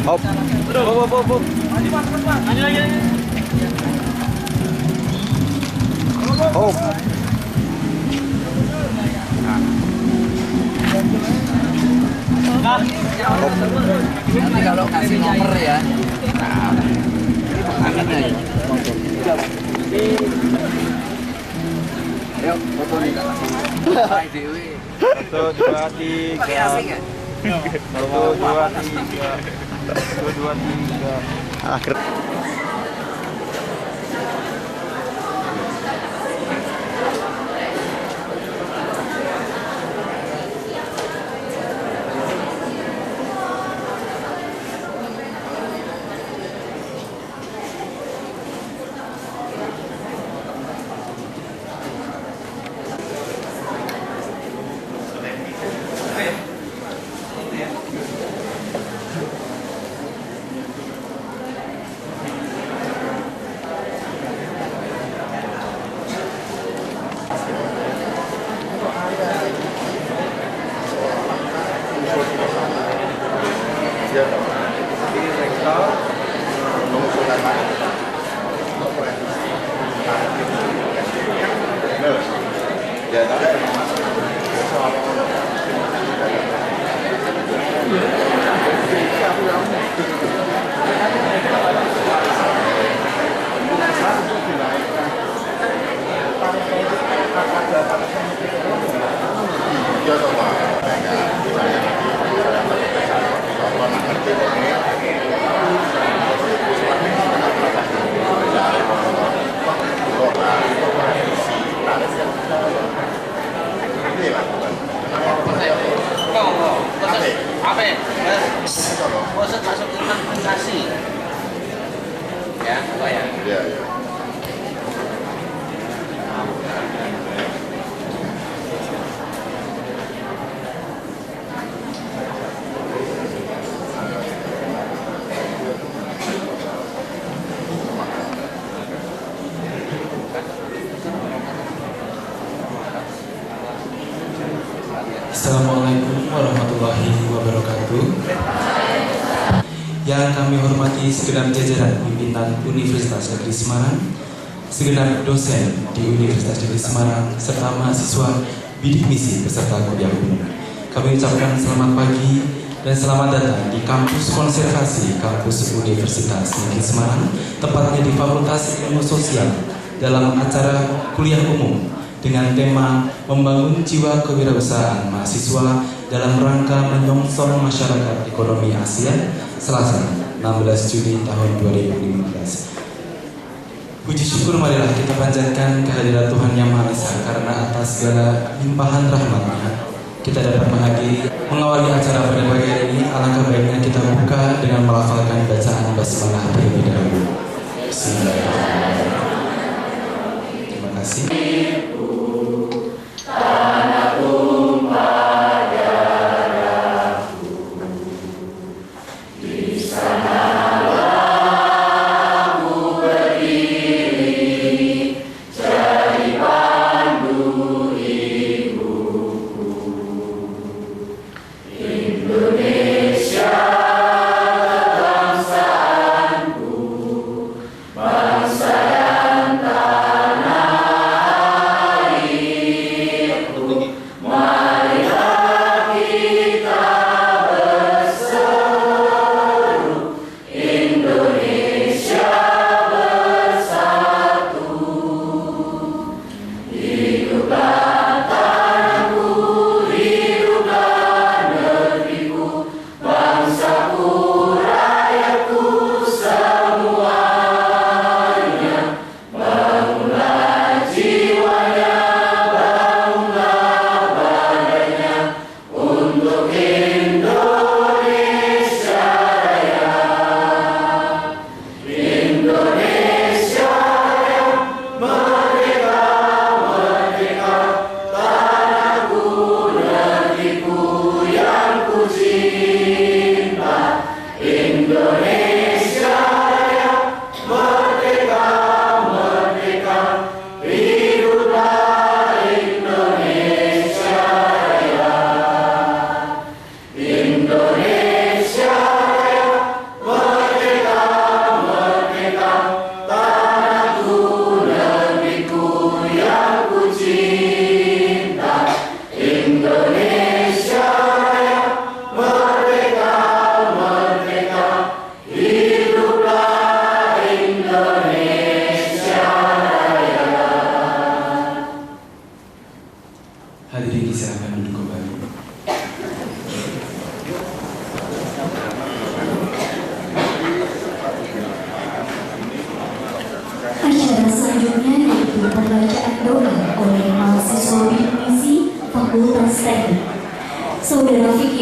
Hop. Hop. Lanjut lagi. Hop. Nah, Nanti kalau kasih nomor ya. Nah, ini ya. Ayo, foto nih Kak. Hai Dewi. 1, 2, 3. Pakai asing ya? 1, 2, 3. 1, 2, 3. Akhir. Proses masuk implementasi. Ya, apa ya? Iya. Assalamualaikum warahmatullahi wabarakatuh. Yang kami hormati segenap jajaran pimpinan Universitas Negeri Semarang, segenap dosen di Universitas Negeri Semarang, serta mahasiswa bidik misi beserta kuliah umum. Kami ucapkan selamat pagi dan selamat datang di kampus konservasi kampus Universitas Negeri Semarang, tepatnya di Fakultas Ilmu Sosial, dalam acara kuliah umum dengan tema membangun jiwa kewirausahaan mahasiswa dalam rangka menyongsong masyarakat ekonomi Asia, Selasa 16 Juni tahun 2015. Puji syukur marilah kita panjatkan kehadirat Tuhan Yang Maha Esa, karena atas segala limpahan rahmat-Nya kita dapat menghadiri mengawali acara pada pagi hari ini. Alangkah baiknya kita buka dengan melafalkan bacaan basmalah terlebih dahulu. Bismillahirrahmanirrahim. Terima kasih.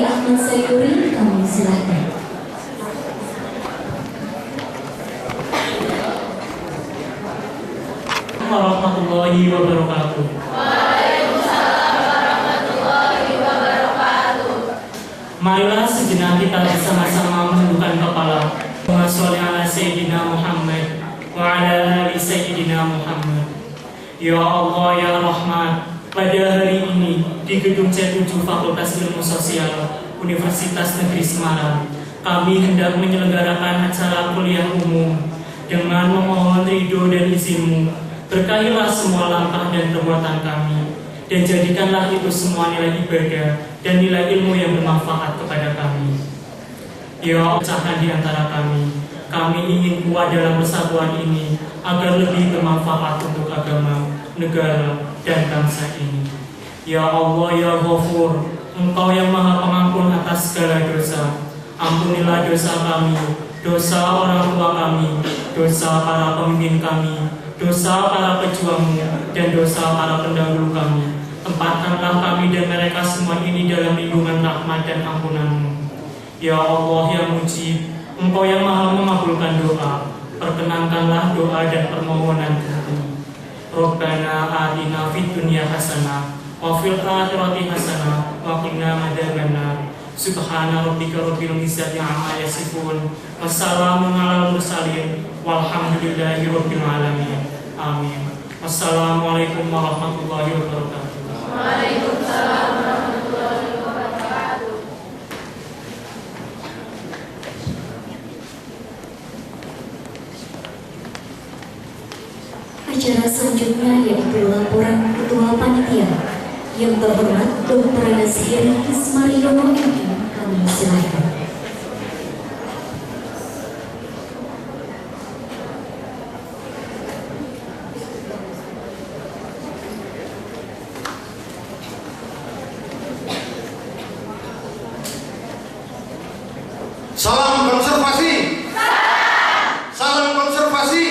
Andi Ahmad Sayuri, kami silakan. Warahmatullahi wabarakatuh. Marilah sejenak kita bersama-sama menundukkan kepala. Sholli ala Sayyidina Muhammad wa ala ali Sayyidina Muhammad. Ya Allah ya Rahman, pada hari ini di gedung C7 Fakultas Ilmu Sosial Universitas Negeri Semarang, kami hendak menyelenggarakan acara kuliah umum dengan memohon ridho dan izin-Mu. Berkahilah semua langkah dan perbuatan kami, dan jadikanlah itu semua nilai ibadah dan nilai ilmu yang bermanfaat kepada kami. Ya Allah, pecahkan di antara kami. Kami ingin kuat dalam persatuan ini agar lebih bermanfaat untuk agama, negara, dan bangsa ini. Ya Allah, ya Ghafur, Engkau yang Maha Pengampun atas segala dosa. Ampunilah dosa kami, dosa orang tua kami, dosa para pemimpin kami, dosa para pejuang-Mu, dan dosa para pendahulu kami. Tempatkanlah kami dan mereka semua ini dalam lindungan rahmat dan ampunan-Mu. Ya Allah yang mujib, Engkau yang Maha mengabulkan doa, perkenankanlah doa dan permohonan kami. Rabbana atina fid dunya hasanah wa fil akhirati hasanah wa qina adzabannar. Subhana rabbika rabbil izzati amma yasifun. Wassalamun alal mursalin walhamdulillahi rabbil alamin. Amin. Wassalamualaikum warahmatullahi wabarakatuh. Waalaikumsalam warahmatullahi wabarakatuh. Acara selanjutnya yaitu laporan Ketua Panitia yang terhormat Dr. Nasir Ismariono MM, kami silakan. Salam konservasi. Salam konservasi.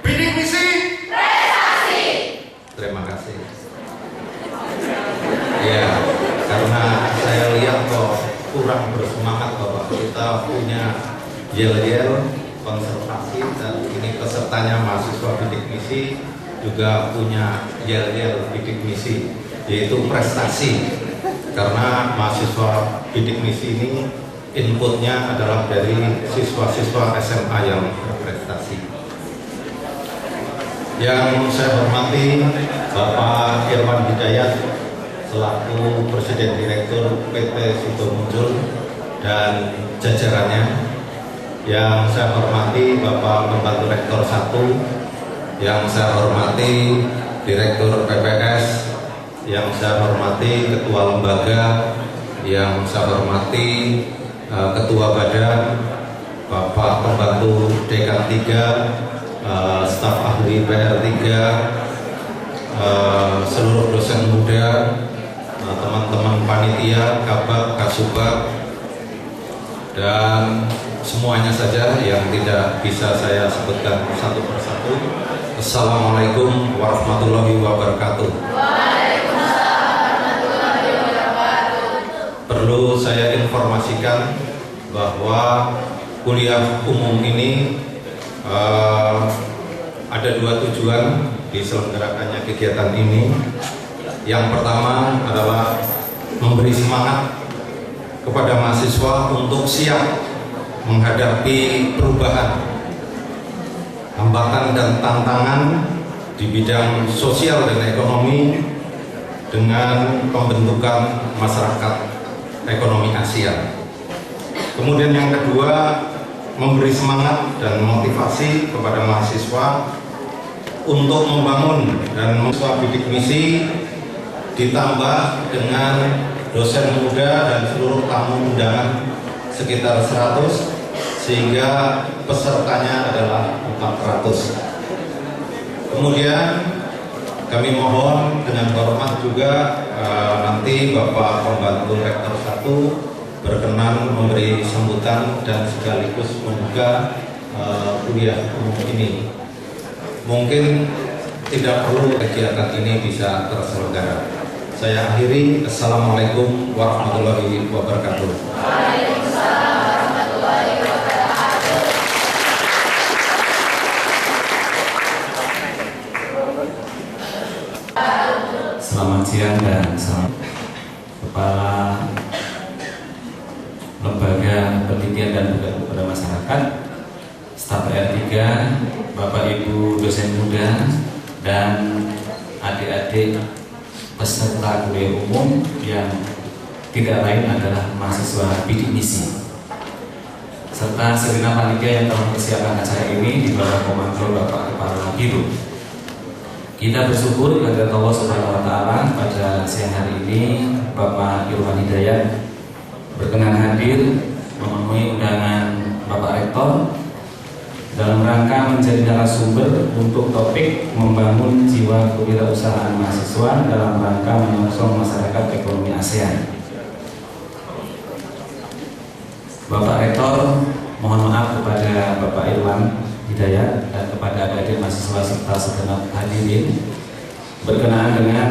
Bidik misi. Prestasi. Terima kasih. Ya, karena saya lihat kok kurang bersemangat Bapak. Kita punya yel-yel konservasi dan ini pesertanya mahasiswa bidik misi juga punya yel-yel bidik misi, yaitu prestasi. Karena mahasiswa bidik misi ini inputnya adalah dari siswa-siswa SMA yang berprestasi. Yang saya hormati Bapak Irwan Hidayat selaku Presiden Direktur PT Sido Muncul dan jajarannya. Yang saya hormati Bapak Pembantu Rektor 1, yang saya hormati Direktur PPS, yang saya hormati Ketua Lembaga, yang saya hormati Ketua Badan, Bapak Pembantu Dekan 3, staf ahli PR 3, seluruh dosen muda, teman-teman panitia, kabak, kasubag, dan semuanya saja yang tidak bisa saya sebutkan satu persatu. Assalamualaikum warahmatullahi wabarakatuh. Perlu saya informasikan bahwa kuliah umum ini ada dua tujuan diselenggarakannya kegiatan ini. Yang pertama adalah memberi semangat kepada mahasiswa untuk siap menghadapi perubahan, hambatan dan tantangan di bidang sosial dan ekonomi dengan pembentukan masyarakat ekonomi Asia. Kemudian yang kedua, memberi semangat dan motivasi kepada mahasiswa untuk membangun dan mahasiswa bidik misi ditambah dengan dosen muda dan seluruh tamu undangan sekitar 100, sehingga pesertanya adalah 400. Kemudian kami mohon dengan hormat juga nanti Bapak Pembantu Rektor 1 berkenan memberi sambutan dan sekaligus membuka kuliah umum ini. Mungkin tidak perlu kegiatan ini bisa terselenggara, saya akhiri. Assalamualaikum warahmatullahi wabarakatuh. Selamat siang dan selamat Kepala Lembaga Penelitian dan juga kepada masyarakat, staf R3, Bapak Ibu dosen muda, dan adik-adik peserta kuliah umum yang tidak lain adalah mahasiswa bidik misi, serta segenap panitia yang telah mempersiapkan acara ini di bawah komando Bapak Kepala Biro. Kita bersyukur kepada Allah Subhanahu wa Ta'ala pada siang hari ini Bapak Irwan Hidayat berkenan hadir memenuhi undangan Bapak Rektor dalam rangka menjadi narasumber untuk topik membangun jiwa kewirausahaan mahasiswa dalam rangka menyongsong masyarakat ekonomi ASEAN. Bapak Rektor, mohon maaf kepada Bapak Irwan Hidayat dan kepada adik-adik mahasiswa serta segenap hadirin berkenaan dengan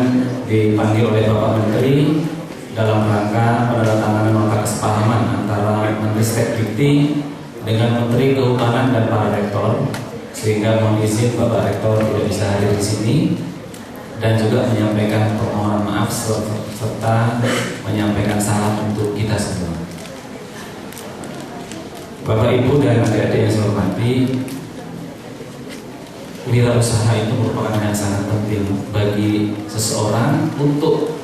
dipanggil oleh Bapak Menteri dalam rangka penandatanganan nota kesepahaman antara Menristek Dikti dengan Menteri Kehutanan dan para rektor, sehingga mohon izin Bapak Rektor tidak bisa hadir di sini dan juga menyampaikan permohonan maaf serta menyampaikan salam untuk kita semua. Bapak Ibu dan adik-adik yang saya hormati, wirausaha itu merupakan hal yang sangat penting bagi seseorang untuk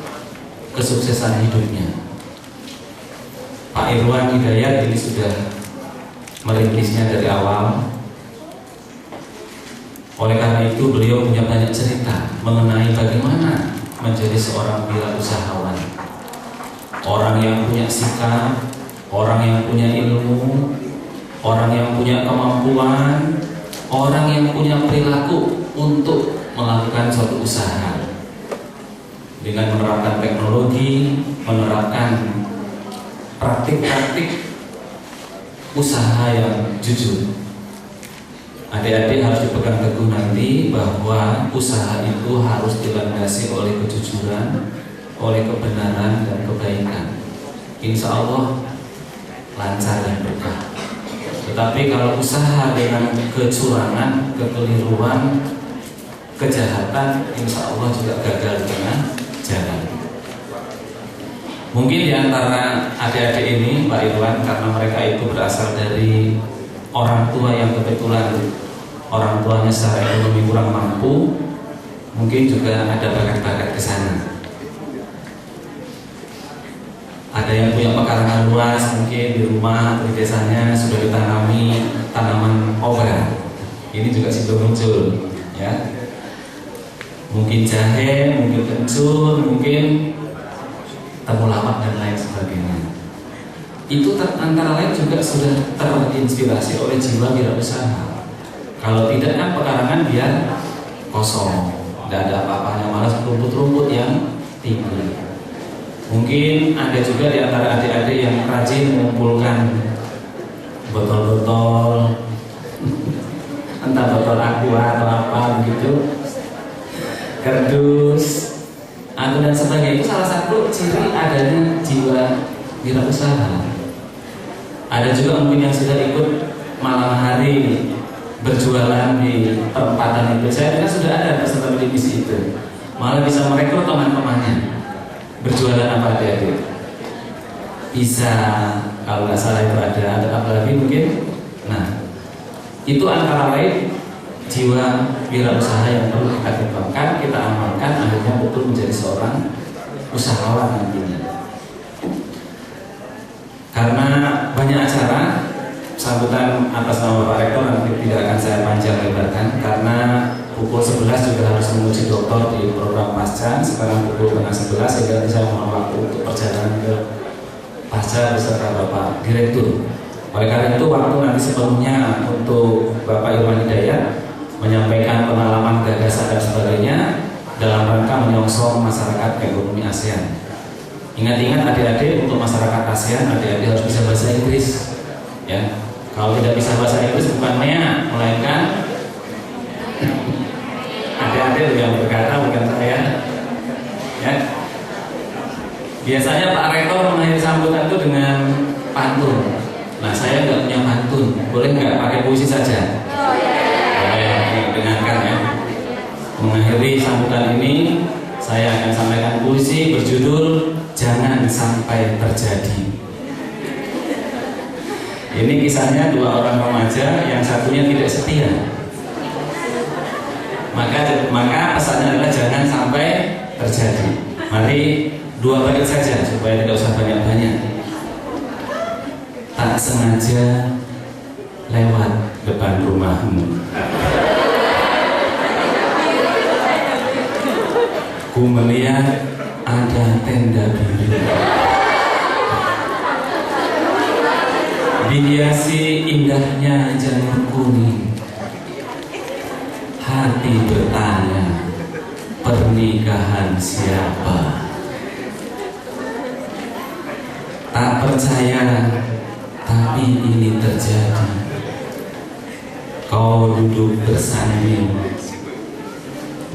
kesuksesan hidupnya. Pak Irwan Hidayat ini sudah merintisnya dari awal. Oleh karena itu beliau punya banyak cerita mengenai bagaimana menjadi seorang wirausahawan, orang yang punya sikap, orang yang punya ilmu, orang yang punya kemampuan, orang yang punya perilaku untuk melakukan suatu usaha dengan menerapkan teknologi, menerapkan praktik-praktik usaha yang jujur. Adik-adik harus dipegang teguh nanti bahwa usaha itu harus dilandasi oleh kejujuran, oleh kebenaran dan kebaikan. Insya Allah lancar dan berkah. Tetapi kalau usaha dengan kecurangan, kekeliruan, kejahatan, insya Allah juga gagal di tengah jalan. Mungkin di antara adik-adik ini, Pak Irwan, karena mereka itu berasal dari orang tua yang kebetulan orang tuanya secara ekonomi kurang mampu, mungkin juga ada bakat-bakat ke sana. Ada yang punya pekarangan luas, mungkin di rumah, di desanya sudah ditanami tanaman obat. Ini juga sudah muncul, ya. Mungkin jahe, mungkin kencur, mungkin temulawak dan lain sebagainya. Itu antara lain juga sudah terinspirasi oleh jiwa wirausaha. Kalau tidak kan pekarangan biar kosong, tidak ada apa-apanya, malah rumput-rumput yang tinggi. Mungkin ada juga di antara adik-adik yang rajin mengumpulkan botol-botol, entah botol aqua atau apa begitu, kardus, dan sebagainya. Itu salah satu ciri adanya jiwa wirausaha. Ada juga mungkin yang sudah ikut malam hari berjualan di perempatan itu. Saya kira sudah ada peserta bidik misi itu, malah bisa merekrut teman-temannya. Berjualan apa adik-adik? Bisa, kalau nggak salah itu ada apa lagi mungkin. Nah, itu antara lain jiwa wirausaha yang perlu kita kembangkan, kita amalkan, akhirnya betul menjadi seorang usahawan nantinya. Karena banyak acara sambutan atas nama Bapak Rektor nanti tidak akan saya panjang lebarkan, karena pukul 11 juga harus menguji doktor di program pasca. Sekarang pukul 10:30 sehingga saya mohon waktu untuk perjalanan ke pasca beserta Bapak Direktur. Oleh karena itu waktu nanti sepenuhnya untuk Bapak Irwan Hidayat menyampaikan pengalaman, gagasan dan sebagainya dalam rangka menyongsong masyarakat ekonomi ASEAN. Ingat-ingat adik-adik, untuk masyarakat ASEAN adik-adik harus bisa bahasa Inggris, ya. Kalau tidak bisa bahasa Inggris bukan melainkan adik-adik yang berkata, bukan saya, ya. Biasanya Pak Rektor mengakhiri sambutan itu dengan pantun. Nah, saya nggak punya pantun. Boleh nggak pakai puisi saja? Boleh, dengarkan ya. Mengakhiri sambutan ini, saya akan sampaikan puisi berjudul Jangan Sampai Terjadi. Ini kisahnya dua orang remaja yang satunya tidak setia. Maka pesannya adalah jangan sampai terjadi. Mari dua bait saja supaya tidak usah banyak-banyak. Tak sengaja lewat depan rumahmu, ku melihat ada tenda biru dihiasi indahnya janur kuning. Hati bertanya, pernikahan siapa? Tak percaya, tapi ini terjadi. Kau duduk bersanding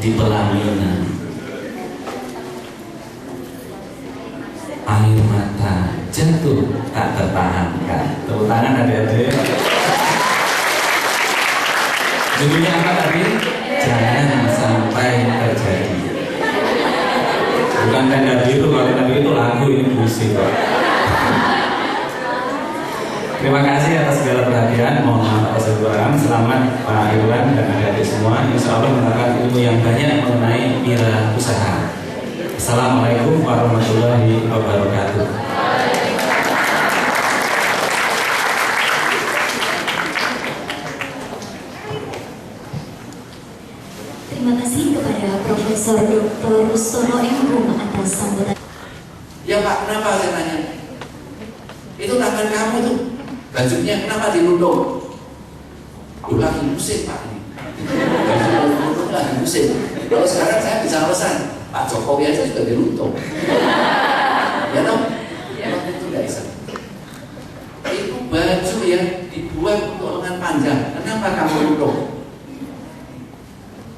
di pelaminan, air mata jatuh tak tertahankan. Tepuk tangan adik-adik. Judulnya apa tadi? Jangan sampai terjadi. Bukan tenda biru, kalau tenda biru itu lagu, ini puisi kok. Terima kasih atas segala perhatian. Mohon maaf atas kekurangan. Selamat Pak Irwan dan adik-adik semua. Insya Allah mendapatkan ilmu yang banyak mengenai wirausaha. Assalamualaikum warahmatullahi wabarakatuh. Terima kasih kepada Profesor Dr. Rustono M. atas sambutan. Ya Pak, kenapa saya tanya? Itu tangan kamu tuh, bajunya kenapa dilundung? Lagi musim Pak ini. Baju lagi musim. Kalau sekarang saya bisa pesan, Pak Jokowi aja juga dilundung. Ya toh? Waktu itu nggak bisa. Itu baju yang dibuat untuk lengan panjang. Kenapa kamu lundung?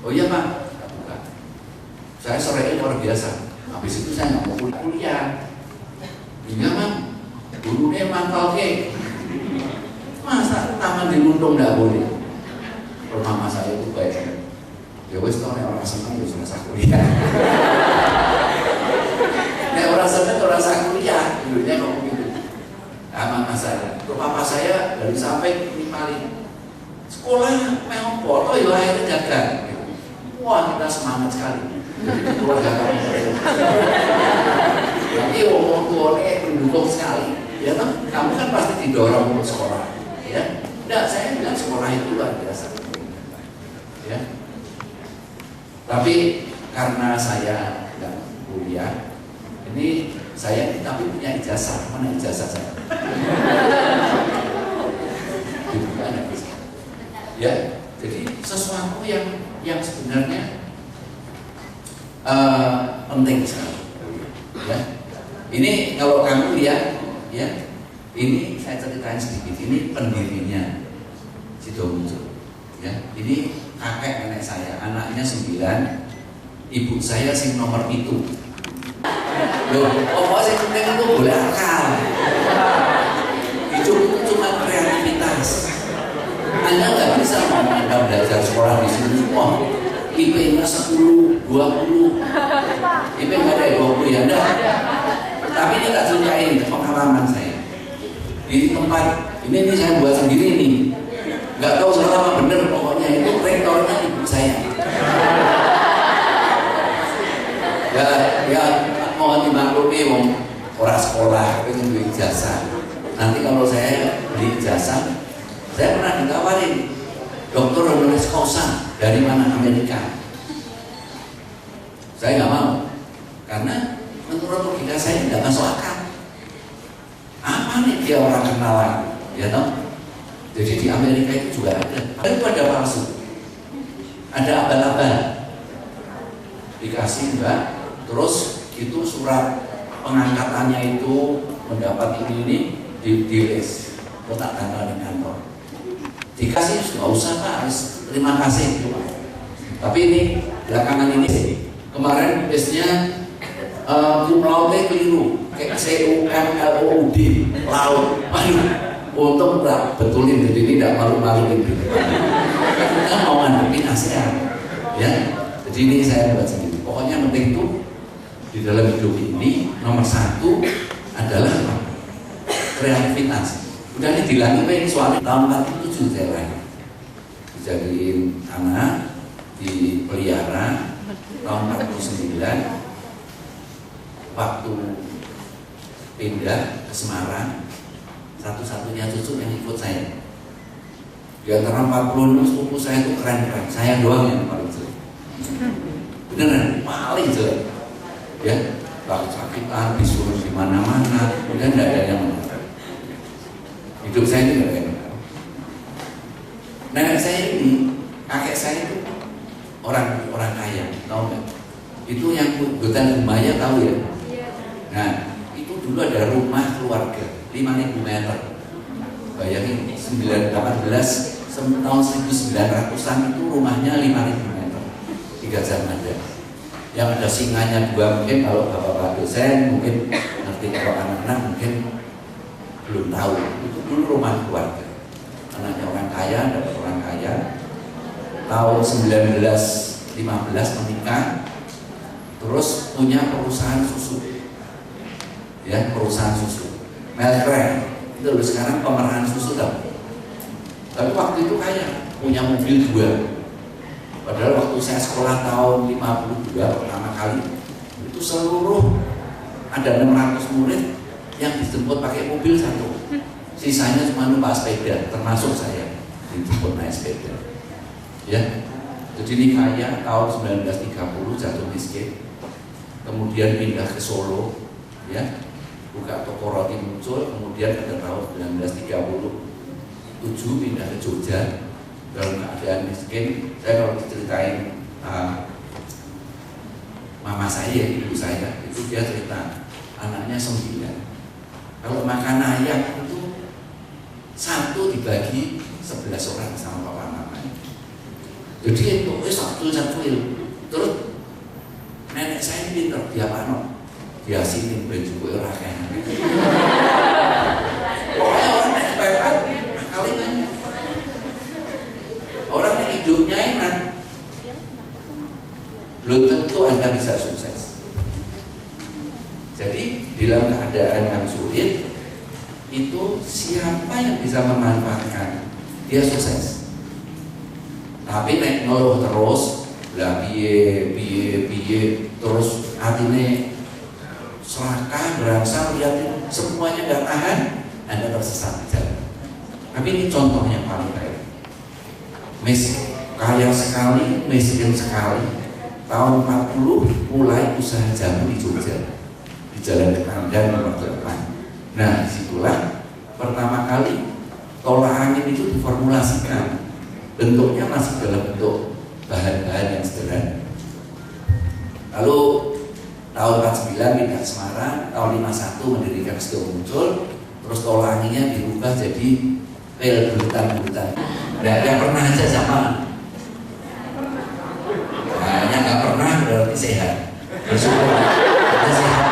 Oh iya Pak, bukan. Saya sore luar biasa. Habis itu saya nggak mau kuliah. Iya Bang, dulunya mantel ke. Masa tangan dilundung nggak boleh? Kalau mama saya itu baik. Ya wes tau nih orang senang ya selesai kuliah. Nih orang senang orang selesai kuliah, dulunya ngomong gitu. Nah mama saya, tuh papa saya dari sampai ini paling sekolah memang foto ya akhirnya jaga. Wah kita semangat sekali. Jadi keluarga kami. Jadi orang tuanya mendukung sekali. Ya kan? Kamu kan pasti didorong untuk sekolah. Ya, enggak, saya bilang sekolah itu luar biasa. Ya. Tapi karena saya nggak kuliah, ini saya tapi punya ijazah. Mana ijazah saya? Dibuka ada ijazah. Ya, jadi sesuatu yang sebenarnya penting sekali. Ya. Ini kalau kamu lihat, ya, ini saya ceritain sedikit. Ini pendirinya Sidomuncul. Ya, ini kakek nenek saya, anaknya 9, ibu saya sing nomor itu. Loh, pokoknya yang penting itu boleh akal. Hidup itu cuma kreativitas. Anda nggak bisa Anda belajar sekolah di sini. Wah, IP-nya 10, 20. IP nggak ada 20 ya, enggak. Tapi ini tak ceritain pengalaman saya. Di tempat ini saya buat sendiri nih. Nggak tahu salah apa bener, pokoknya itu rektornya ibu saya. Ya mohon dimaklumi wong orang sekolah pengen beli ijazah. Nanti kalau saya beli ijazah, saya pernah ditawarin dokter honoris causa dari mana, Amerika. Saya nggak mau karena menurut logika saya tidak masuk akal. Apa nih dia orang kenalan, ya toh? Jadi di Amerika itu juga ada palsu, ada abal-abal. Dikasih mbak, terus itu surat pengangkatannya itu mendapat ini di-list, kotak tanggal di kantor. Dikasih nggak usah Pak, terima kasih itu Pak. Tapi ini belakangan ini kemarin listnya cum laude keliru. kayak CUMLOUD laut. Waduh, untung tak betulin jadi ini tidak malu-maluin. Kita mau ngadepin ASEAN, ya. Jadi ini saya buat sendiri. Pokoknya penting itu di dalam hidup ini nomor satu adalah kreativitas. Udah ini dilanjut ini soalnya tahun 47 saya lahir. Dijadiin anak, dipelihara tahun 49 waktu pindah ke Semarang, satu-satunya cucu yang ikut saya. Di antara 46 sepupu saya itu keren-keren, saya doang yang paling jelek. Beneran, paling jelek. Ya, sakit-sakitan, disuruh di mana-mana, kemudian tidak ada yang menekan. Hidup saya itu tidak ada yang menekan. Nenek saya ini, kakek saya itu orang kaya, tahu nggak? Itu yang hutan Umaya tahu ya? Nah, itu dulu ada rumah keluarga 5.000 meter. Bayangin 1918 tahun 1900-an itu rumahnya 5.000 meter. 3 jam ada. Yang ada singanya 2 mungkin kalau bapak-bapak dosen mungkin ngerti, kalau anak-anak mungkin belum tahu. Itu dulu rumah keluarga. Anaknya orang kaya, dapat orang kaya. Tahun 1915 menikah, terus punya perusahaan susu, ya perusahaan susu, Melkren. Itu loh sekarang pemerahan susu tahu. Tapi waktu itu kaya, punya mobil 2. Padahal waktu saya sekolah tahun 52 pertama kali, itu seluruh ada 600 murid yang dijemput pakai mobil 1. Sisanya cuma numpak sepeda, termasuk saya dijemput naik sepeda. Ya, jadi ini kaya tahun 1930 jatuh miskin, kemudian pindah ke Solo, ya, buka toko roti muncul, kemudian pada tahun 1937 pindah ke Jogja dalam keadaan miskin. Saya kalau diceritain mama saya, ibu saya, itu dia cerita anaknya 9. Kalau makan ayam itu 1 dibagi 11 orang sama papa mamanya. Jadi itu satu. Terus nenek saya ini pinter, dia pano, dia sini baju ora kene. Pokoknya orang nek pepet kali banyak. Orang yang hidupnya enak, belum tentu Anda bisa sukses. Jadi dalam keadaan yang sulit itu siapa yang bisa memanfaatkan dia sukses. Tapi nek ngeluh terus, lah piye terus hatinya serakah, berasa lihat semuanya nggak tahan, Anda tersesat di jalan. Tapi ini contohnya paling baik. Kaya sekali, miskin sekali. Tahun 40 mulai usaha jamu di Jogja, di Jalan Ketandan nomor 8. Nah, disitulah pertama kali tolak angin itu diformulasikan. Bentuknya masih dalam bentuk bahan-bahan yang sederhana. Lalu tahun 49 pindah ke Semarang, tahun 51 mendirikan Sedo Muncul, terus tolak anginnya dirubah jadi pel bulutan-bulutan. Nah, yang pernah aja sama. Nah, yang nggak pernah berarti sehat. Bersyukur kita sehat.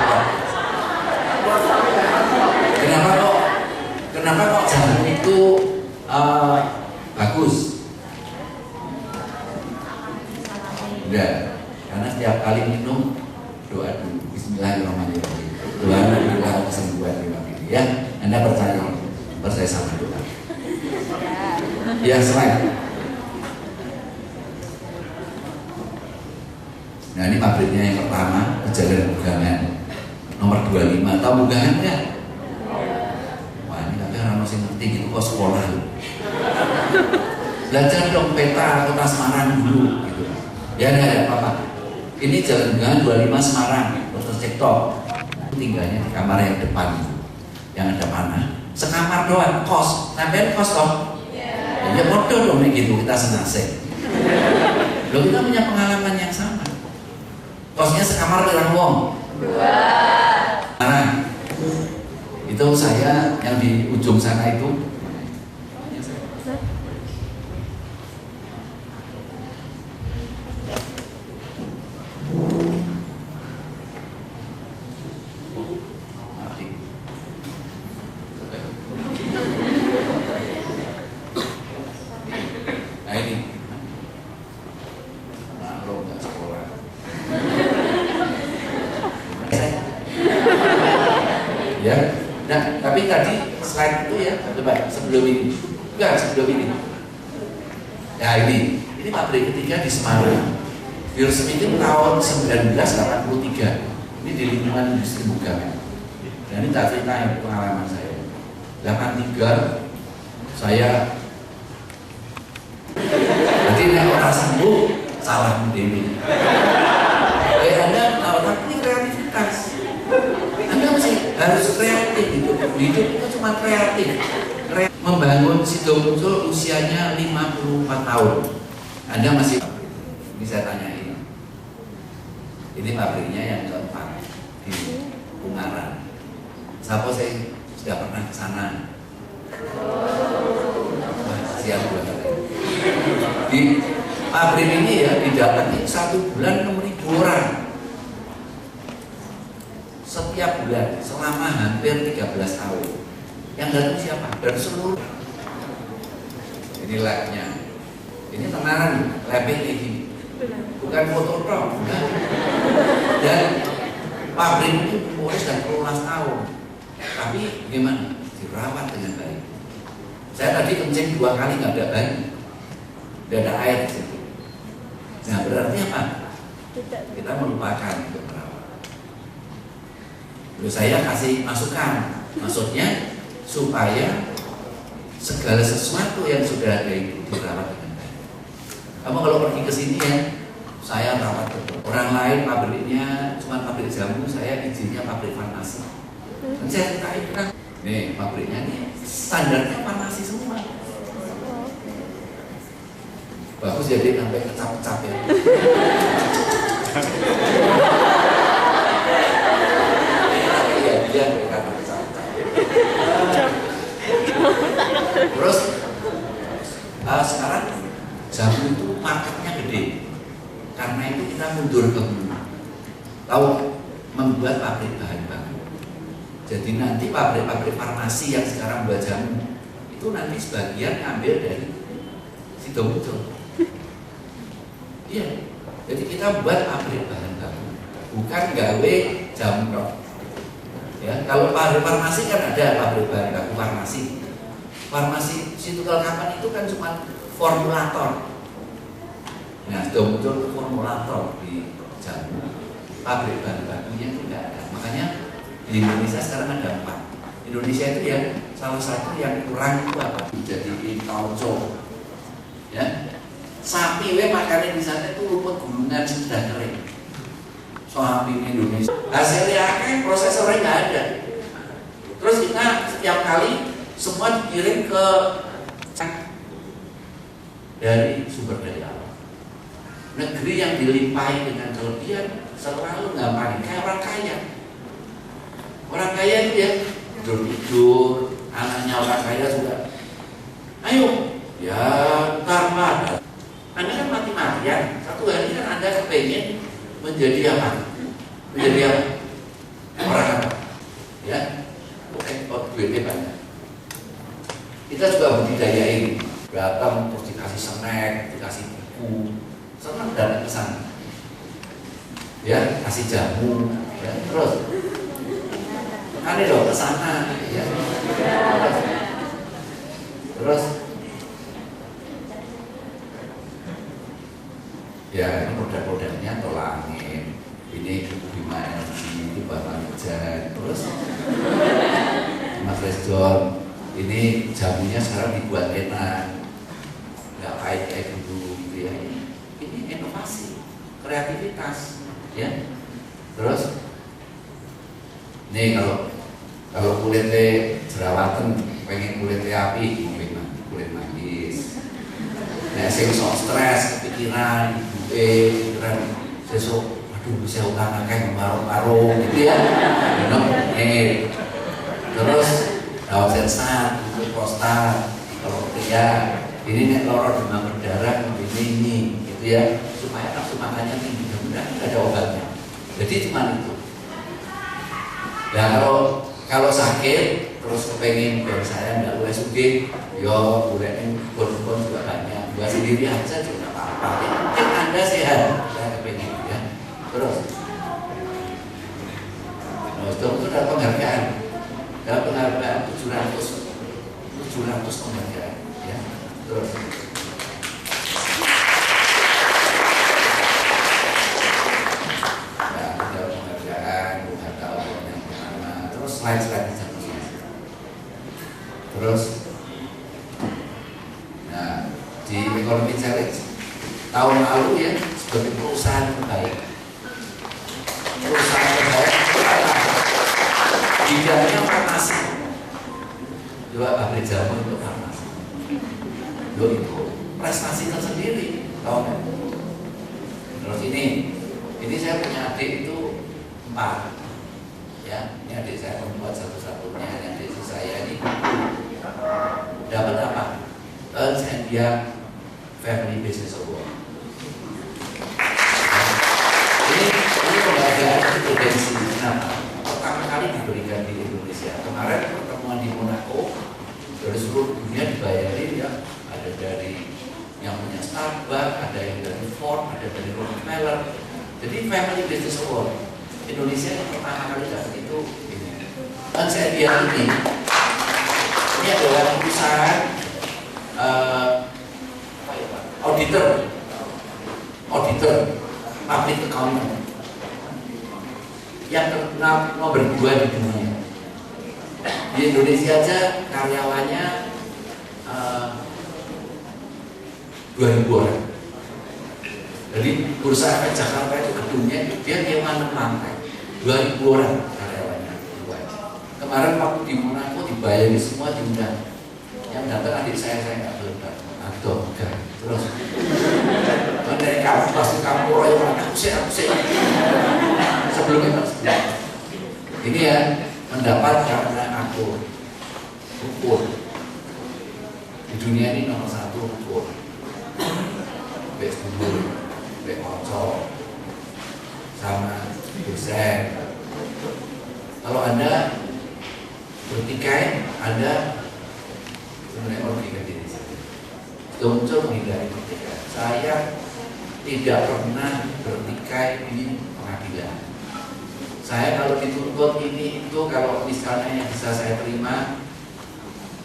Kenapa kok jamu itu bagus? Enggak, karena setiap kali minum doa dulu, Bismillahirrahmanirrahim. Doa adalah kesembuhan ini. Ya, Anda percaya sama doa. Ya, selain. Nah, ini pabriknya yang pertama, Jalan Bugangan nomor 25. Tahu Bugangan nggak? Wah, ini tapi orang masih ngerti gitu kok sekolah. Belajar dong peta kota Semarang dulu gitu. Ya nggak ada apa-apa. Ini Jalan Bugangan 25 Semarang, terus cek top. Tinggalnya di kamar yang depan, yang ada panah. Sekamar doang, kos. Sampai kos toh? Ya bodoh dong gitu, kita senasib. Loh, kita punya pengalaman yang sama. Kosnya sekamar dengan wong. 2. Nah, itu saya yang di ujung sana itu. Enggak, sebelum ini. Ya ini pabrik ketiga di Semarang. Diresmikan tahun 1983. Ini di lingkungan industri buka. Dan ini tak cerita pengalaman saya. 83 saya nanti nek orang sembuh salah dewi. Anda orang ini kreativitas. Anda masih harus kreatif hidup itu cuma kreatif. Membangun Sidomuncul usianya 54 tahun. Anda masih bisa tanyain. Ini pabriknya yang keempat di Ungaran. Siapa saya sudah pernah ke sana? Siap banget. Di pabrik ini ya didapati 1 bulan 6.000 orang. Setiap bulan selama hampir 13 tahun. Yang datang siapa? Dari seluruh. Ini labnya. Ini tenanan lab ini. Bukan fototrop. Dan pabrik itu umurnya sudah 12 tahun. Tapi gimana? Dirawat dengan baik. Saya tadi kencing 2 kali nggak ada baik. Tidak ada air di situ. Nah berarti apa? Kita melupakan untuk merawat. Lalu saya kasih masukan. Maksudnya supaya segala sesuatu yang sudah ada itu dirawat dengan baik. Kamu kalau pergi ke sini ya, saya rawat betul. Orang lain pabriknya cuma pabrik jamu, saya izinnya pabrik farmasi. Dan saya ceritain kan, nih pabriknya nih standarnya farmasi semua. Bagus jadi sampai kecap-kecap ya. Iya dia mereka kecap-kecap. Terus sekarang jamu itu marketnya gede. Karena itu kita mundur ke hulu. Tahu membuat pabrik bahan baku. Jadi nanti pabrik-pabrik farmasi yang sekarang buat jamu itu nanti sebagian ambil dari Sidomuncul. Iya. Jadi kita buat pabrik bahan baku, bukan gawe jamu dong. Ya, kalau pabrik farmasi kan ada pabrik bahan baku farmasi. Farmasi situ kelengkapan itu kan cuma formulator. Nah, Sidomuncul itu formulator di jamu. Pabrik bahan bakunya itu tidak ada. Makanya di Indonesia sekarang ada 4. Indonesia itu ya salah satu yang kurang itu apa? Jadi tauco. Ya. Sapi makannya di sana itu rumput gulungan sudah kering. Sapi Indonesia. Hasilnya kan prosesornya nggak ada. Terus kita setiap kali semua dikirim ke dari sumber daya alam. Negeri yang dilimpahi dengan kelebihan selalu nggak panik kayak orang kaya. Orang kaya itu ya tidur, anaknya orang kaya juga. Ayo, ya ntar ada. Anda kan mati-matian. Satu hari kan Anda kepengen menjadi apa? Menjadi apa? Orang apa? Ya, oke, duitnya banyak. Kita juga budidayain. Datang terus dikasih snack, dikasih buku. Senang datang ke sana. Ya, kasih jamu. Ya, terus kali dong ke sana. Ya. Terus ya ini produk-produknya tolak angin, ini Bima LG, itu Bapak Hujan, terus Mas Resdon, ini jamunya sekarang dibuat enak, nggak pahit kayak dulu gitu ya. Ini inovasi, kreativitas, ya. Terus, nih kalau kulitnya jerawatan, pengen kulitnya api, kulit manggis. Nah, sing sok stres, kepikiran, pikiran sesuk, aduh bisa utang akeh marung-marung gitu ya. Terus daun sensat, prostat, kalau pria ini nek loro demam berdarah ini gitu ya, supaya nafsu makannya tinggi, mudah-mudahan ada obatnya. Jadi cuma itu. Nah kalau sakit terus kepengen biar saya nggak luas sugih, yo boleh pun juga banyak. Buat sendiri aja juga apa-apa. Mungkin Anda sehat, saya kepengen ya. Terus, itu dapat penghargaan. Dapat penghargaan 700 penghargaan. Ya, terus. Nah, ada penghargaan, bukan tahun yang pertama, terus slide-slide seterusnya. Terus, nah di Economy Challenge tahun lalu ya sebagai perusahaan terbaik. Perusahaan terbaik itu adalah bidangnya farmasi. Coba pabrik jamu untuk farmasi. Loh itu prestasi tersendiri, tahu nggak? Terus ini saya punya adik itu 4, ya. Ini adik saya perempuan satu-satunya, yang adik saya ini dapat apa? Ernst & Young Family Business Award. Ini penghargaan bergengsi. Kenapa? Pertama kali diberikan di Indonesia. Kemarin pertemuan di Monaco dari seluruh dunia dibayarin ya. Ada dari yang punya Starbucks, ada yang dari Ford, ada dari Rockefeller. Jadi Family Business Award Indonesia yang pertama kali dapat itu. Dan saya bilang ini adalah perusahaan auditor public accountant yang terkenal nomor 2 di dunia. Di Indonesia aja karyawannya 2.000 orang. Jadi Bursa Efek Jakarta itu gedungnya dia nyewa 6 lantai, 2.000 orang karyawannya. Kemarin waktu di Monaco dibayari semua diundang. Yang datang adik saya nggak berdatang. Atau enggak. Terus dari kamu pasti kamu royal aku sih sebelumnya ini ya mendapat karena aku ukur di dunia ini nomor 1 ukur best dulu best kocok sama dosen. Kalau Anda bertikai, Anda sebenarnya merugikan diri sendiri. Muncul menghindari pertikaian. Saya tidak pernah bertikai di pengadilan. Saya kalau dituntut ini itu, kalau misalnya yang bisa saya terima,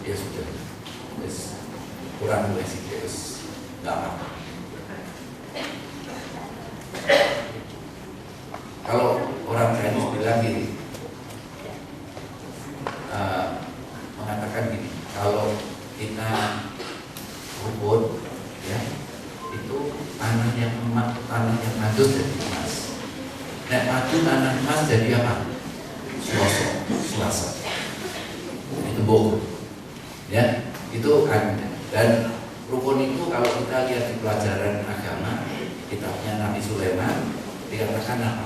ya sudah, kurang sih, nggak apa-apa. Kalau orang Chinese bilang gini, mengatakan gini, kalau kita rumput, ya itu tanah yang madu jadi emas. Nek madu tanah emas jadi apa? Suasa. Itu bohong. Ya, itu kan. Dan rukun itu kalau kita lihat di pelajaran agama, kitabnya Nabi Sulaiman dikatakan apa?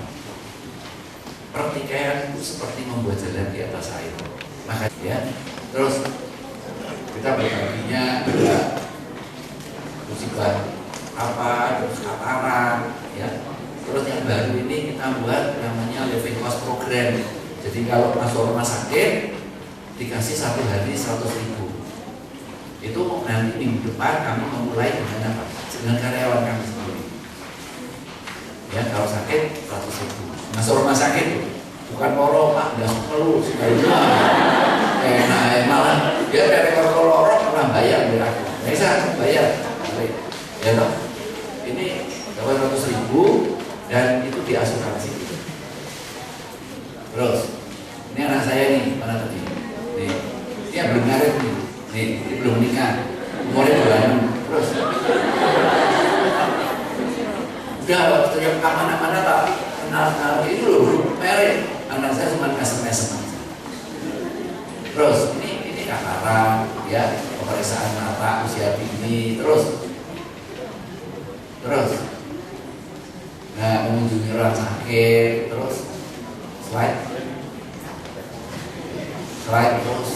Pertikaian itu seperti membuat jalan di atas air. Maka ya, terus kita berbaginya ada musibah apa, terus kataran, ya. Terus yang baru ini kita buat namanya living cost program. Jadi kalau masuk rumah sakit dikasih 1 hari 100.000. Itu nanti minggu depan kami memulai dengan apa? Dengan karyawan kami sendiri. Ya, kalau sakit 100.000. Masuk rumah sakit bukan moro pak, nggak perlu sebaiknya enak malah dia dari lorong pernah bayar berapa? Bisa bayar, ya toh. Ini dapat 100.000 dan itu diasuransi. Terus ini anak saya nih, mana tadi? Nih, dia belum ngarit nih, dia belum nikah, umurnya 26. Terus udah setiap kemana-mana tak kenal itu loh, merit. Anak saya cuma SMS aja. Terus ini kataran, ya pemeriksaan mata usia dini, terus nah mengunjungi orang sakit, terus slide terus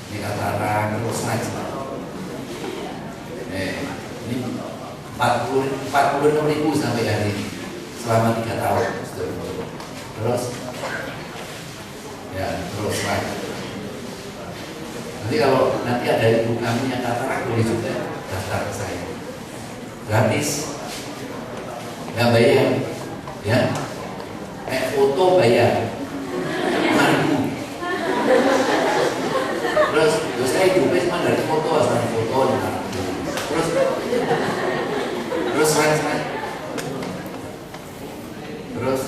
ini kataran, terus slide. Ini 46.000 sampai hari ini selama 3 tahun. Terus ya terus slide. Nanti kalau nanti ada ibu kami yang katarak boleh juga daftar ke saya, gratis, nggak bayar, ya. Foto bayar, 5.000. Terus saya hidupnya cuma dari foto, asal foto. Terus saya. Terus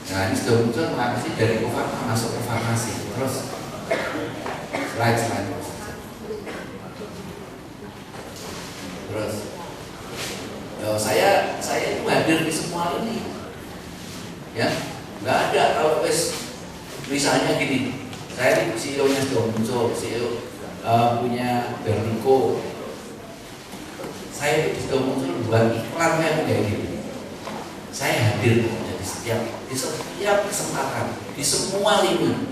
nah ini sudah muncul masih dari masuk ke farmasi. Terus slide terus saya itu hadir di semua ini ya, nggak ada kalau misalnya gini, saya CEO nya sudah muncul, CEO punya Bernico, saya sudah muncul buat iklannya kayak gini. Saya hadir di setiap kesempatan, di semua lini.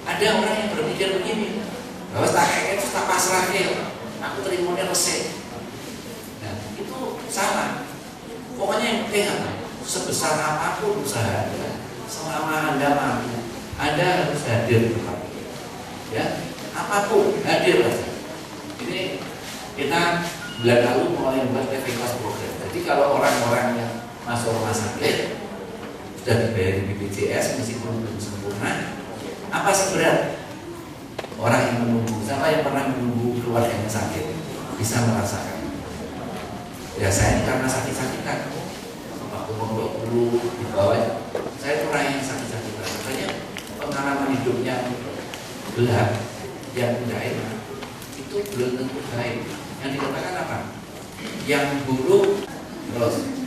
Ada orang yang berpikir begini, bahwa tak itu tak pasrah aku terimanya resep. Nah, itu salah. Pokoknya yang penting apa? Sebesar apapun usaha Anda, selama Anda mampu, Anda harus hadir di tempat. Ya, apapun hadir aja. Ini kita bulan lalu mulai membuat TVK program. Jadi kalau orang-orang yang masuk rumah sakit sudah dibayar BPJS meskipun belum sempurna, apa seberat orang yang menunggu, siapa yang pernah menunggu keluarganya sakit bisa merasakan. Ya saya ini karena sakit-sakitan, waktu mondok dulu di bawah, saya itu orang yang sakit-sakitan. Makanya pengalaman hidupnya gelap, yang tidak enak itu belum tentu baik. Yang dikatakan apa? Yang buruk terus.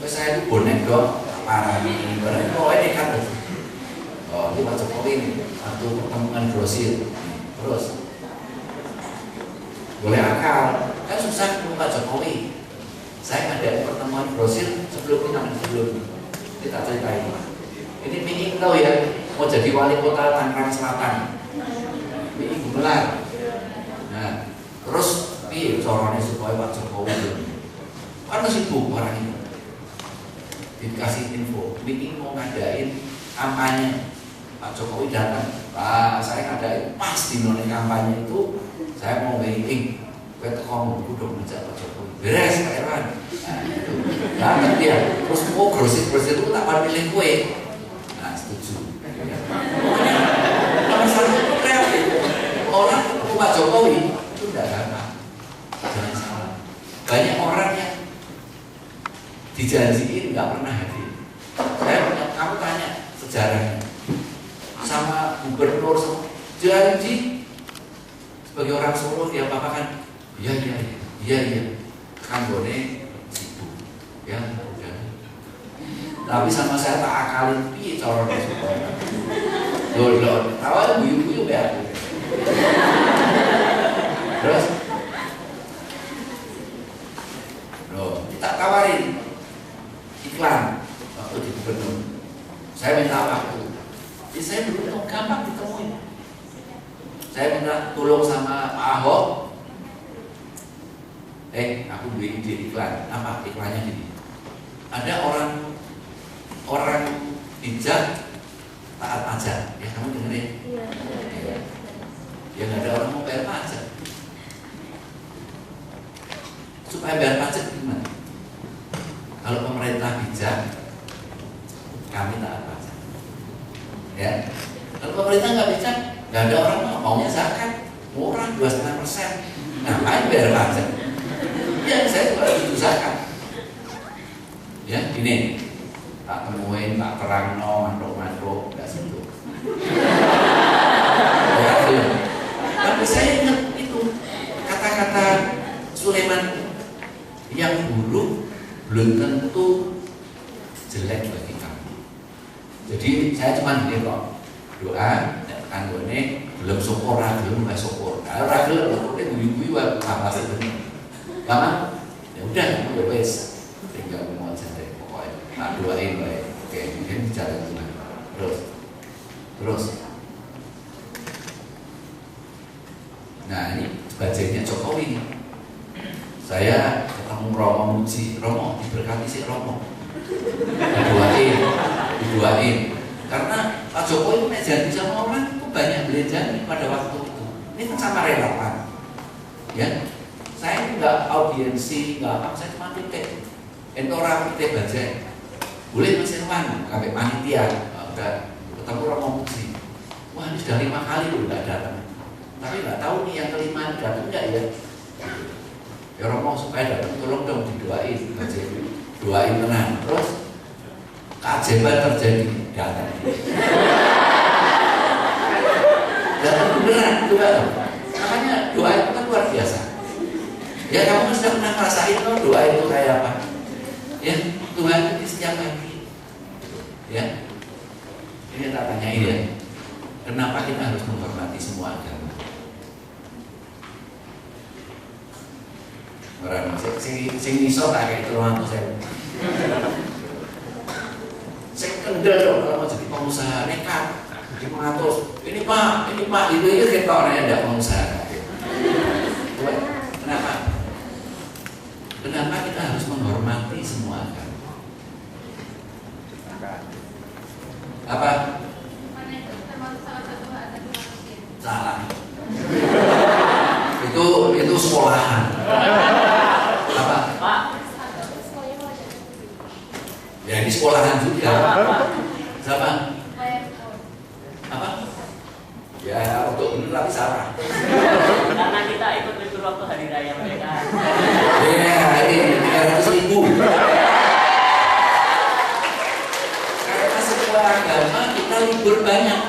Saya itu bonek dong, parah ini, barang pokoknya dekat loh. Oh, ini Pak Jokowi ini, satu pertemuan grosir. Terus boleh akal, kan susah ketemu Pak Jokowi. Saya ada pertemuan grosir sebelum kita ceritain. Ini Miing tahu ya, mau jadi wali kota Tangerang Selatan. Miing Gumelar. Nah, terus corongnya supaya Pak Jokowi kan sibuk orang itu. Dikasih info, Miing mau ngadain kampanye. Pak Jokowi datang, Pak saya ngadain pas di noni kampanye itu, saya mau Miing, gue teko udah ngajak Pak Jokowi, beres Pak Irwan. Nah itu, datang dia, terus mau grosir itu tak pilih kue. Nah setuju. Pokoknya nomor satu kreatif. Orang ketemu Pak Jokowi itu tidak gampang, jangan salah. Banyak orang yang dijanjiin nggak pernah hadir. Kamu tanya sejarahnya sama gubernur janji sebagai orang Solo dia apa kan? Iya kan boleh sibuk ya udah. Tapi sama saya tak akalin piye caranya supaya lho awal guyu-guyu ya. Terus tak tawarin iklan waktu di gubernur. Saya minta waktu. Jadi saya belum gampang ditemuin. Saya minta tolong sama Pak Ahok. Aku beli ide iklan. Apa iklannya gini? Ada orang bijak taat pajak. Ya kamu dengerin. Iya. Ya nggak ada orang mau bayar pajak. Supaya bayar pajak gimana? Kalau pemerintah bijak, kami taat pajak. Ya, kalau pemerintah nggak bijak, nggak ada orang maunya zakat murah 2,5%. Ngapain bayar pajak? Ya, saya juga butuh zakat. Ya, ini tak temuin, tak terang mandok nggak sentuh. Ya, tapi saya ingat itu kata-kata Sulaiman yang buruk belum tentu jelek bagi kamu. Jadi saya cuma gini kok, doa kan ini belum syukur, belum nggak syukur. Kalau ragil, udah guyu-guyu apa sih benar? Lama, ya udah, ya wes, tinggal mau aja deh pokoknya. Tak doain baik, oke, mungkin jalan Tuhan. Terus. Nah ini budgetnya Jokowi. Saya ketemu Romo Muji, Romo diberkati si Romo. Diduain. Karena Pak Jokowi punya janji sama orang itu banyak belanjaan pada waktu itu. Ini kan sama relawan. Ya, saya enggak audiensi, enggak apa, saya cuma titik. Ento orang titik baca. boleh Mas Irwan, sampai panitia, udah ketemu Romo Putri. Wah ini sudah 5 kali loh nggak datang. Tapi nggak tahu nih yang kelima datang nggak ya? Ya Romo supaya datang, tolong dong didoain, doain tenang. Terus keajaiban terjadi, datang. Datang beneran, coba dong. Makanya doa itu kan luar biasa. Ya kamu sudah pernah ngerasain loh doa itu kayak apa? Ya Tuhan itu setiap pagi. Ya, ini tak tanyain ya. Kenapa kita harus menghormati semua agama? Orang sing iso tak kayak 300.000. Sing kendel dong kalau mau jadi pengusaha nekat 500. Ini Pak, itu kita orangnya tidak pengusaha. Kenapa? Kenapa kita harus menghormati semua agama? Apa? Salah. Itu sekolahan. Apa? Ya ini sekolahan juga. Siapa? Apa? Ya untuk benar tapi salah. Karena kita ikut libur waktu hari raya mereka. Ya ini 300.000. Karena sebuah agama kita libur banyak.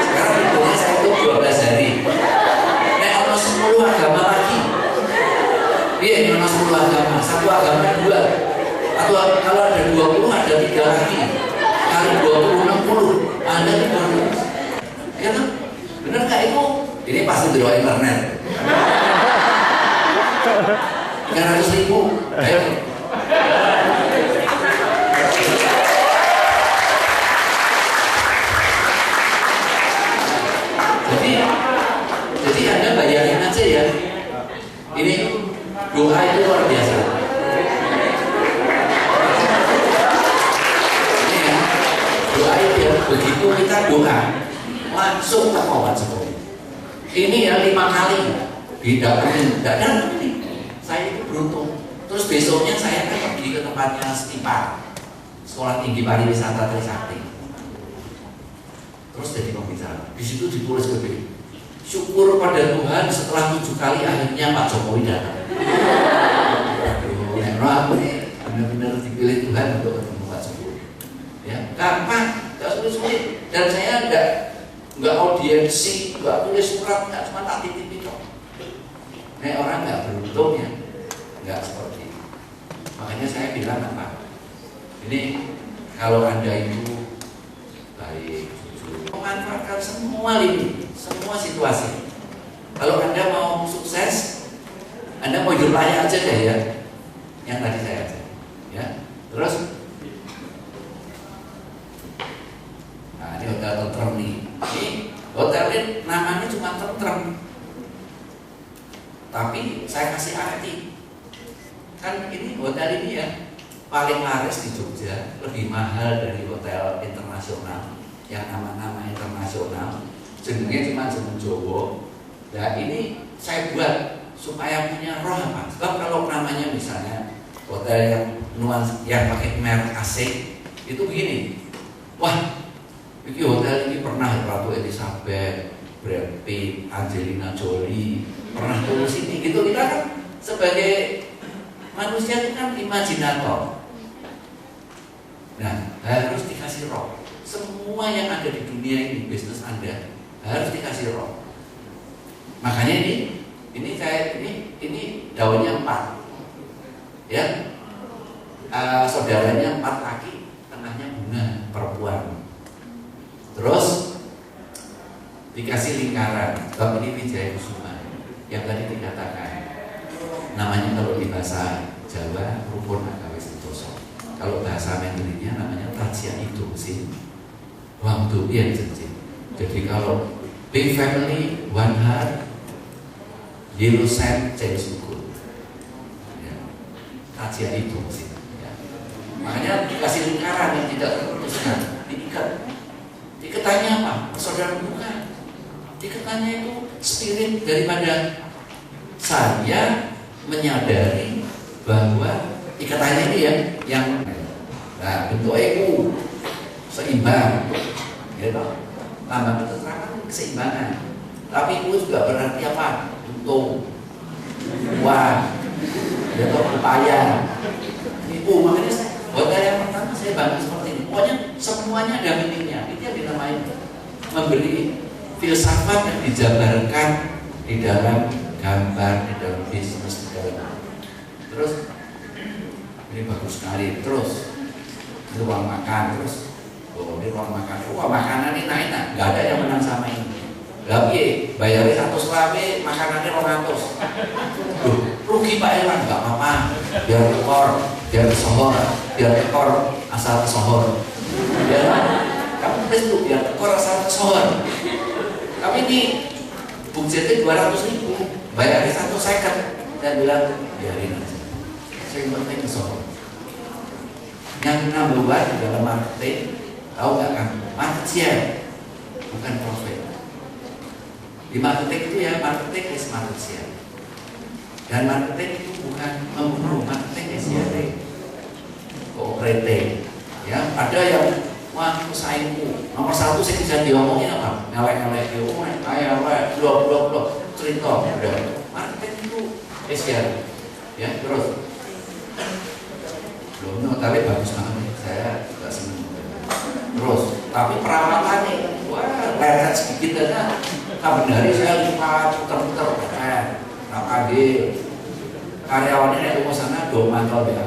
Sekarang liburnya saya itu 12 hari. Nek ono 10 agama lagi. Iya, ono 10 agama. Satu agama 2. Atau kalau ada 20 ada 3 lagi. Kali 20 60. Ada libur. Ya kan? Benar nggak itu? Ini pasti di luar internet. 300.000. Ayo. Jadi Anda bayangin aja ya. Ini doa itu luar biasa. Ini ya, doa itu ya, begitu kita doa langsung ke kawan Jokowi. Ini ya 5 kali tidak dan saya itu beruntung. Terus besoknya saya kan pergi ke tempatnya Stipa, Sekolah Tinggi Pariwisata Trisakti. Terus jadi pembicara. Di situ ditulis gede. Syukur pada Tuhan setelah 7 kali akhirnya Pak Jokowi datang. Aduh, aku nih benar-benar dipilih Tuhan untuk ketemu Pak Jokowi. Ya, gampang, nggak sulit-sulit. Dan saya nggak audiensi, nggak tulis surat, nggak cuma tak titip itu. Nih orang nggak beruntung ya, nggak seperti itu. Makanya saya bilang apa? Ini kalau Anda itu baik, jujur, memanfaatkan semua lini, semua situasi. Kalau Anda mau sukses, Anda mau hidup layak aja deh ya, yang tadi saya aja, ya. Terus, nah ini hotel tentrem nih. Ini hotel ini namanya cuma tentrem, tapi saya kasih arti. Kan ini hotel ini ya paling laris di Jogja, lebih mahal dari hotel internasional yang nama-nama internasional. Jenengnya cuma jeneng Jawa. Nah ini saya buat supaya punya roh apa? Sebab kalau namanya misalnya hotel yang nuansa yang pakai merek asing itu begini. Wah, ini hotel ini pernah Ratu Elizabeth, Brad Pitt, Angelina Jolie pernah turun sini gitu. Kita kan sebagai manusia itu kan imajinator. Nah, harus dikasih roh. Semua yang ada di dunia ini, bisnis Anda harus dikasih roh. Makanya ini daunnya 4, ya. Saudaranya 4 kaki, tengahnya bunga perempuan. Terus dikasih lingkaran. Bab ini Wijaya Kusuma yang tadi dikatakan. Namanya kalau di bahasa Jawa rukun agawe sentosa. Kalau bahasa Mandarinnya namanya Tajia itu sih. Waktu yang jadi. Jadi kalau big family, one heart, yellow sand, change suku. Ya. Tajia itu sih. Ya. Makanya dikasih lingkaran yang tidak terputuskan, diikat. Ikatannya apa? Persaudaraan bukan. Ikatannya itu spirit daripada saya menyadari bahwa ikatannya ini ya yang Nah, bentuknya itu seimbang, gitu. Tambah keterangan keseimbangan. Tapi itu juga berarti apa? Untung, uang, gitu, upaya. Itu makanya hotel yang pertama saya bangun seperti ini. Pokoknya semuanya ada minimnya. Itu yang dinamai memberi filsafat yang dijabarkan di dalam gambar, di dalam bisnis, di dalam. Terus ini bagus sekali. Terus ini ruang makan. Terus ini ruang makan. Wah, makanan ini enak. Gak ada yang menang sama ini. Tapi bayarnya 100 rabe, makanannya 200. Rugi Pak Irwan, nggak apa-apa. Biar ekor, biar sohor, biar ekor asal sohor. Biar kamu tes tuh, biar ekor asal sohor. Tapi ini budgetnya 200.000, bayarnya 150. Saya bilang biarin aja. Saya penting sohor. Yang number one di dalam marketing, tahu nggak kan? Market share, bukan profit. Di marketing itu ya, marketing is market share. Dan marketing itu bukan membunuh, marketing is sharing, cooperating. Ya, ada yang wah pesaingku nomor 1 saya bisa diomongin apa? Ngelek-ngelek, kayak blok cerita. Udah. Marketing itu is sharing. Ya, terus. Belum, tapi bagus banget nih. Saya juga senang. Terus, tapi perawatannya, wah, lecet sedikit aja. Kapan hari saya lipat, puter-puter, apalagi karyawannya yang rumah sana do mantau ya.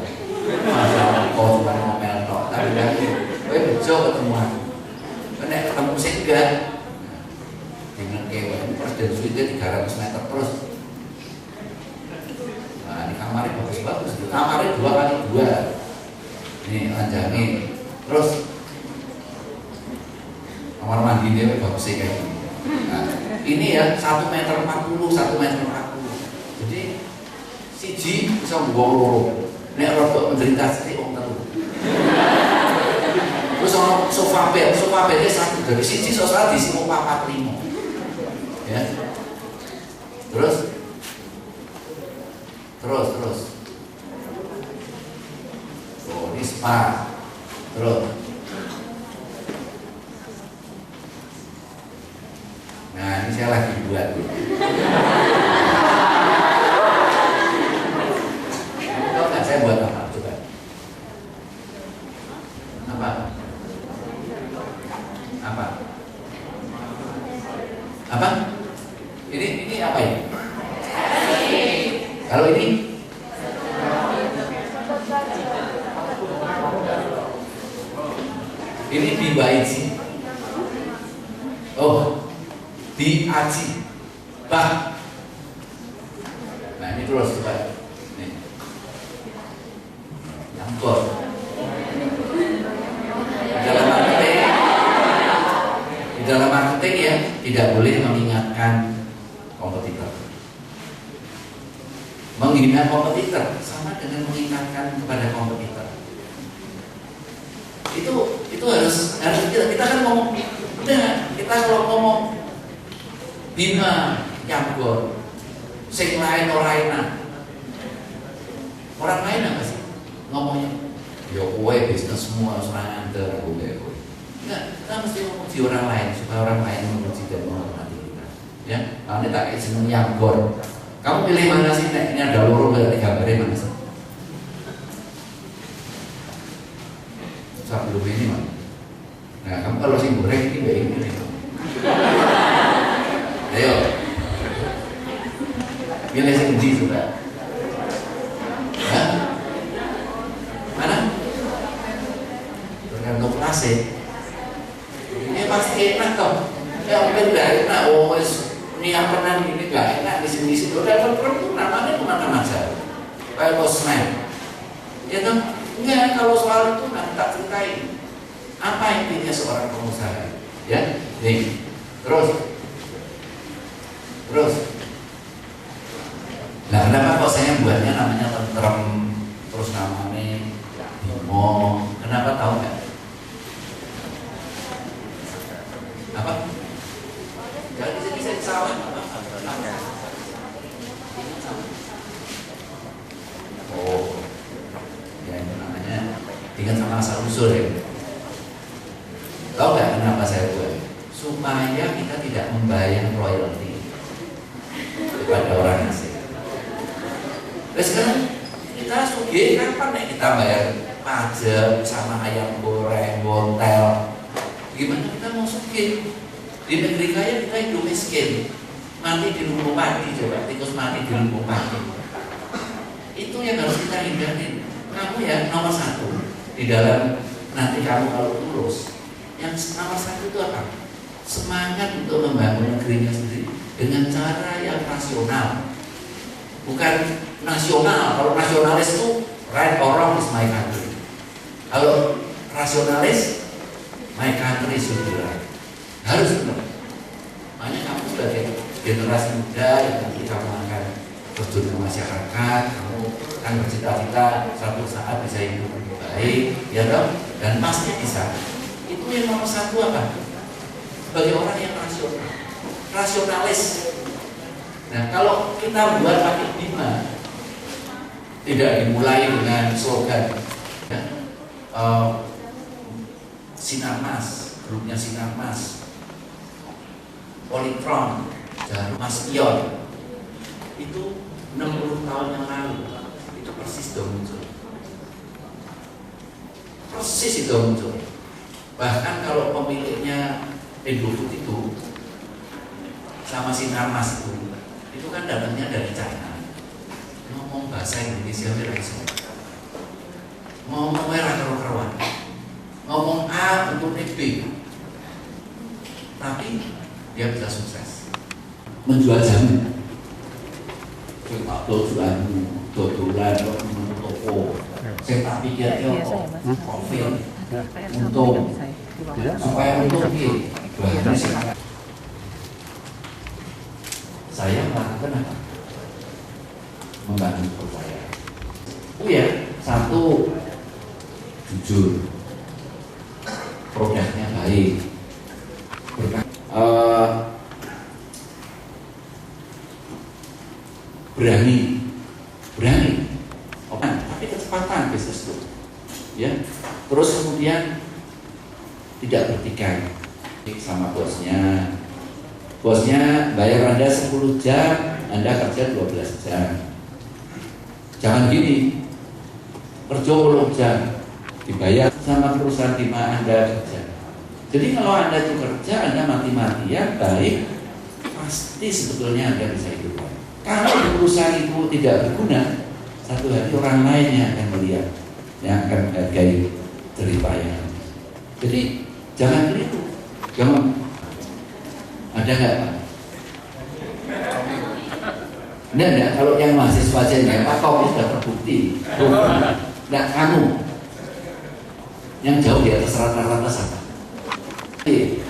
Masa kau cuma ngomel tok, tapi lagi, bejo ketemu aku. Karena ketemu saya enggak. Dengan kewan presiden suite 300 meter terus. Nah, di kamarnya bagus-bagus. Kamarnya 2x2. Ini anjani. Terus kamar mandi dia bagus sih kayak gini. Nah, ini ya 1,40 meter, 1,40 meter. Jadi siji bisa nggawa loro. Nek rodok menderita sithik wong telu. Terus ono sofa bed satu dari siji sofa di sini 45. Ya. Terus. Oh, ini spa. Terus. Nah, ini saya lagi buat. Tahu nggak saya buat apa? Coba. Apa? Ini apa ya? Kalau ini? Ini dibaiki. Oh. Di aji bah. Nah ini terus coba nih nyangkut di dalam marketing ya tidak boleh mengingatkan kompetitor. Menghina kompetitor sama dengan mengingatkan kepada kompetitor. Itu harus kita kan ngomong udah kita kalau ngomong Bima Yanggor, sing lain orang lain apa sih ngomongnya? Yo kowe bisnis semua serangan antar kowe. Enggak, kita mesti memuji orang lain supaya orang lain memuji dan menghormati kita. Ya, nanti tak seneng Yanggor. Kamu pilih mana sih? Nek ini ada loro dari gambarnya mana sih? Sebelum ini mah. Nah, kamu kalau sing goreng ini ini. Ayo, pilih sing di sudah. Hah? Mana? Tergantung kelas ya. Ini pasti enak toh. Ya mungkin nggak enak. Oh, ini apa nanti ini nggak enak di sini. Udah terus namanya kemana aja. Kayak kosmen. Ya toh? Enggak. Kalau soal itu nanti tak ceritain. Apa intinya seorang pengusaha? Ya, nih. Terus. Nah, kenapa kok saya buatnya namanya tentrem, terus namanya Bimo? Kenapa tahu nggak? Apa? Jangan bisa disawat. Oh, ya itu namanya dengan sama asal ya. Tahu nggak kenapa saya buat? Supaya kita tidak membayar royalti kepada orang asing. Terus sekarang kita sugih kapan nih kita bayar pajak sama ayam goreng, hotel? Gimana kita mau sugih? Di negeri kaya kita hidup miskin, mati di lumbung padi, coba tikus mati di lumbung padi. Itu yang harus kita hindarin. Kamu ya nomor satu di dalam nanti kamu kalau lulus, yang nomor satu itu apa? Semangat untuk membangun negerinya sendiri dengan cara yang rasional, bukan nasional. Kalau nasionalis itu right or wrong is my country. Kalau rasionalis, my country should be right. Harus benar. Makanya kamu sebagai generasi muda yang nanti kamu akan terjun ke masyarakat, kamu akan bercita-cita suatu saat bisa hidup lebih baik, ya dong? Dan pasti bisa. Itu yang nomor satu apa? Sebagai orang yang rasional, rasionalis. Nah, kalau kita buat pakai Bima, tidak dimulai dengan slogan ya, Sinar Mas, grupnya Sinar Mas, Polytron, dan Mas Ion, itu 60 tahun yang lalu itu persis sudah muncul. Persis itu muncul. Bahkan kalau pemiliknya Indofood itu sama Sinar Mas itu kan datangnya dari China. Ngomong bahasa Indonesia langsung. Ngomong merah keruan. Ngomong A untuk B. Tapi dia bisa sukses. Menjual jamu. Dodolan, toko. Saya tak pikir kopi untung. Supaya untung ini bahannya sehat. Saya melakukan apa? Membangun kepercayaan. Ya, satu jujur, produknya baik, berani, tapi kecepatan bisnis itu, ya. Terus kemudian tidak bertikai sama bosnya. Bosnya bayar Anda 10 jam, Anda kerja 12 jam. Jangan gini, kerja 10 jam, dibayar sama perusahaan di mana Anda kerja. Jadi kalau Anda itu kerja, Anda mati-matian baik, pasti sebetulnya Anda bisa hidup. Kalau di perusahaan itu tidak berguna, satu hari orang lain yang akan melihat, yang akan menghargai jeripayah. Jadi jangan begitu, jangan. Ada nggak Pak? Enggak, kalau yang mahasiswa aja Pak Tom sudah terbukti. Enggak, kamu yang jauh di atas rata-rata sama.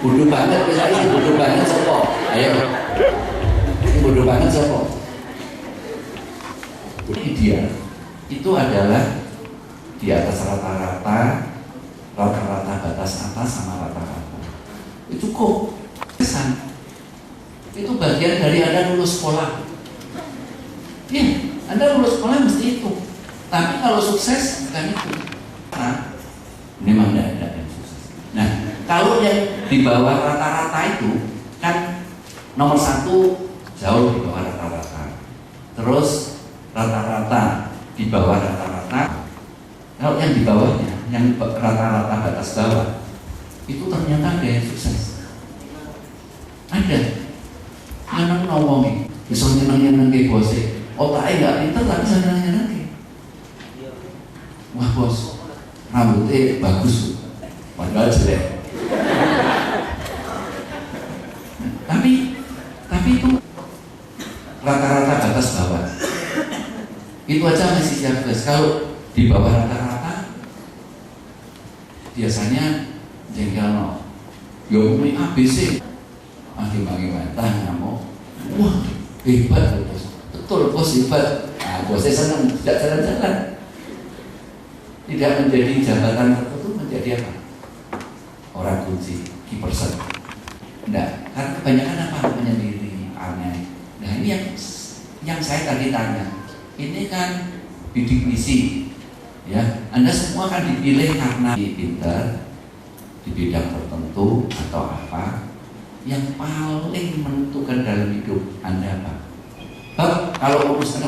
Bodoh banget, misalnya bodoh banget sopo. Ayo, ini bodoh banget sopo. Jadi dia itu adalah di atas rata-rata batas atas sama rata-rata. Itu cukup. Kesan. Itu bagian dari Anda lulus sekolah. Ya, Anda lulus sekolah mesti itu. Tapi kalau sukses bukan itu. Nah, memang tidak ada yang sukses. Nah, kalau yang di bawah rata-rata itu kan nomor satu jauh di bawah rata-rata. Terus rata-rata di bawah rata-rata. Kalau yang di bawahnya, yang rata-rata batas bawah, itu ternyata ada yang sukses. Ada. Anak ngomongin, bisa nyenang-nyenang ke bosnya. Otaknya nggak pintar tapi bisa nyenang-nyenang ke. Wah bos, rambutnya bagus, padahal jelek. Tapi itu rata-rata batas bawah. Itu aja masih sukses. Kalau di bawah rata-rata, biasanya jengkel no. Yomui ABC. Maki-maki mentah ngamuk. Wah hebat bos, betul bos hebat. Nah bosnya senang, tidak jalan-jalan, tidak menjadi jabatan tertentu, menjadi apa? Orang kunci, key person. Nah, karena kebanyakan apa? Menyendiri, aneh. Nah ini yang saya tadi tanya. Ini kan bidik misi, ya. Anda semua kan dipilih karena pintar di bidang tertentu atau apa. Yang paling menentukan dalam hidup Anda apa? Kalau urusan